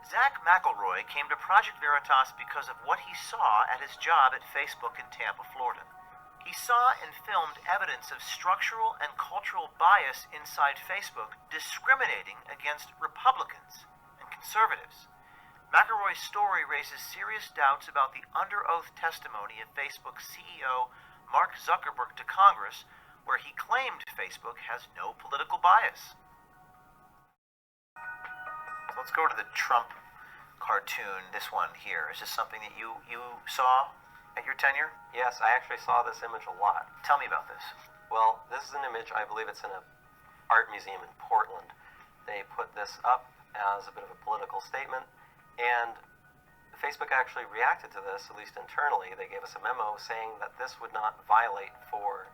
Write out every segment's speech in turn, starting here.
Zach McElroy came to Project Veritas because of what he saw at his job at Facebook in Tampa, Florida. He saw and filmed evidence of structural and cultural bias inside Facebook discriminating against Republicans and conservatives. McElroy's story raises serious doubts about the under-oath testimony of Facebook CEO Mark Zuckerberg to Congress, where he claimed Facebook has no political bias. So let's go to the Trump cartoon, this one here. Is this something that you saw at your tenure? Yes, I actually saw this image a lot. Tell me about this. Well, this is an image, I believe it's in an art museum in Portland. They put this up as a bit of a political statement, and Facebook actually reacted to this, at least internally. They gave us a memo saying that this would not violate for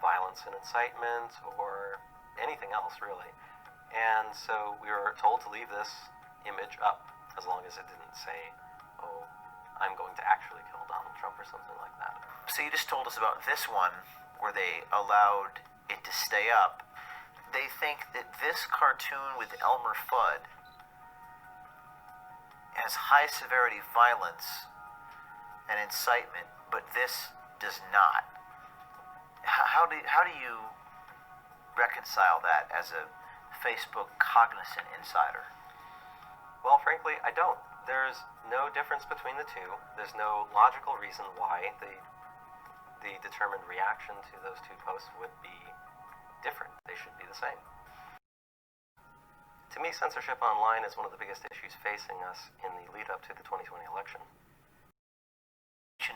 violence and incitement or anything else, really. And so we were told to leave this image up, as long as it didn't say, oh, I'm going to actually kill Donald Trump or something like that. So you just told us about this one, where they allowed it to stay up. They think that this cartoon with Elmer Fudd has high severity violence and incitement, but this does not. How do you reconcile that as a Facebook cognizant insider? Well, frankly, I don't. There's no difference between the two. There's no logical reason why the determined reaction to those two posts would be different. They should be the same. To me, censorship online is one of the biggest issues facing us in the lead-up to the 2020 election.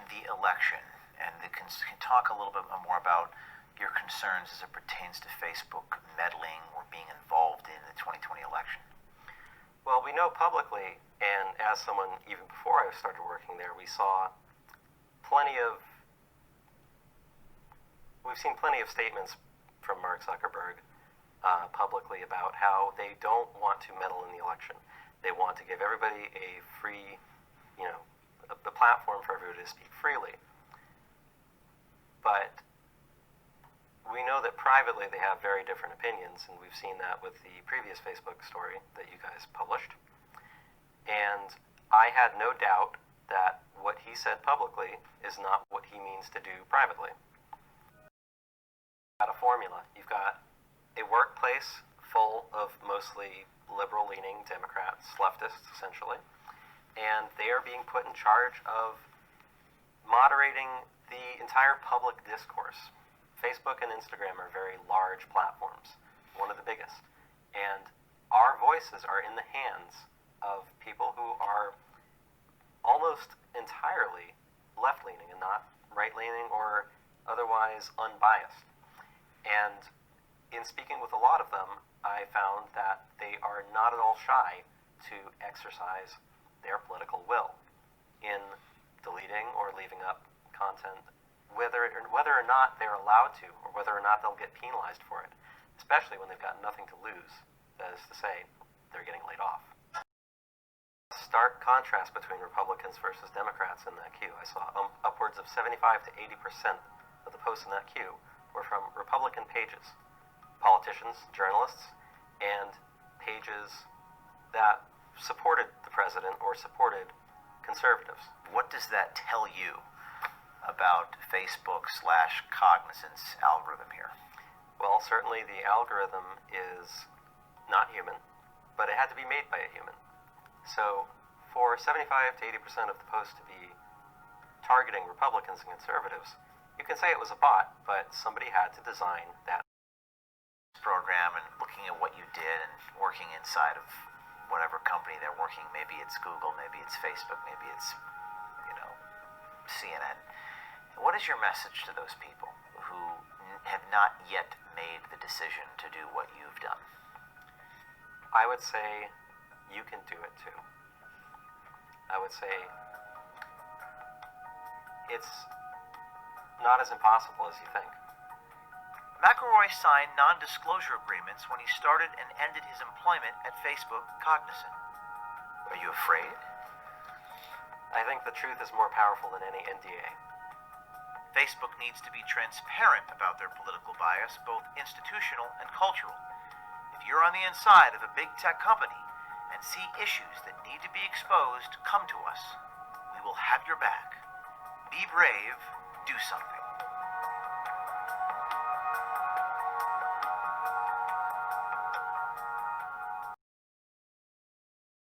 The election, and can talk a little bit more about your concerns as it pertains to Facebook meddling or being involved in the 2020 election. Well, we know publicly, and as someone even before I started working there, we've seen plenty of statements from Mark Zuckerberg publicly about how they don't want to meddle in the election. They want to give everybody a free, the platform for everybody to speak freely. But we know that privately they have very different opinions, and we've seen that with the previous Facebook story that you guys published. And I had no doubt that what he said publicly is not what he means to do privately. You've got a formula. You've got a workplace full of mostly liberal-leaning Democrats, leftists essentially, and they are being put in charge of moderating the entire public discourse. Facebook and Instagram are very large platforms, one of the biggest, and our voices are in the hands of people who are almost entirely left-leaning and not right-leaning or otherwise unbiased. And in speaking with a lot of them, I found that they are not at all shy to exercise their political will in deleting or leaving up content, whether or not they're allowed to, or whether or not they'll get penalized for it, especially when they've got nothing to lose, that is to say, they're getting laid off. Stark contrast between Republicans versus Democrats in that queue. I saw upwards of 75 to 80% of the posts in that queue were from Republican pages. Politicians, journalists, and pages that supported the president or supported conservatives. What does that tell you about Facebook/Cognizant's algorithm here? Well, certainly the algorithm is not human, but it had to be made by a human. So for 75 to 80% of the posts to be targeting Republicans and conservatives, you can say it was a bot, but somebody had to design that program and looking at what you did and working inside of whatever company they're working. Maybe it's Google, maybe it's Facebook, maybe it's, CNN. What is your message to those people who have not yet made the decision to do what you've done? I would say you can do it too. I would say it's not as impossible as you think. McElroy signed non-disclosure agreements when he started and ended his employment at Facebook Cognizant. Are you afraid? I think the truth is more powerful than any NDA. Facebook needs to be transparent about their political bias, both institutional and cultural. If you're on the inside of a big tech company, and see issues that need to be exposed, come to us. We will have your back. Be brave, do something.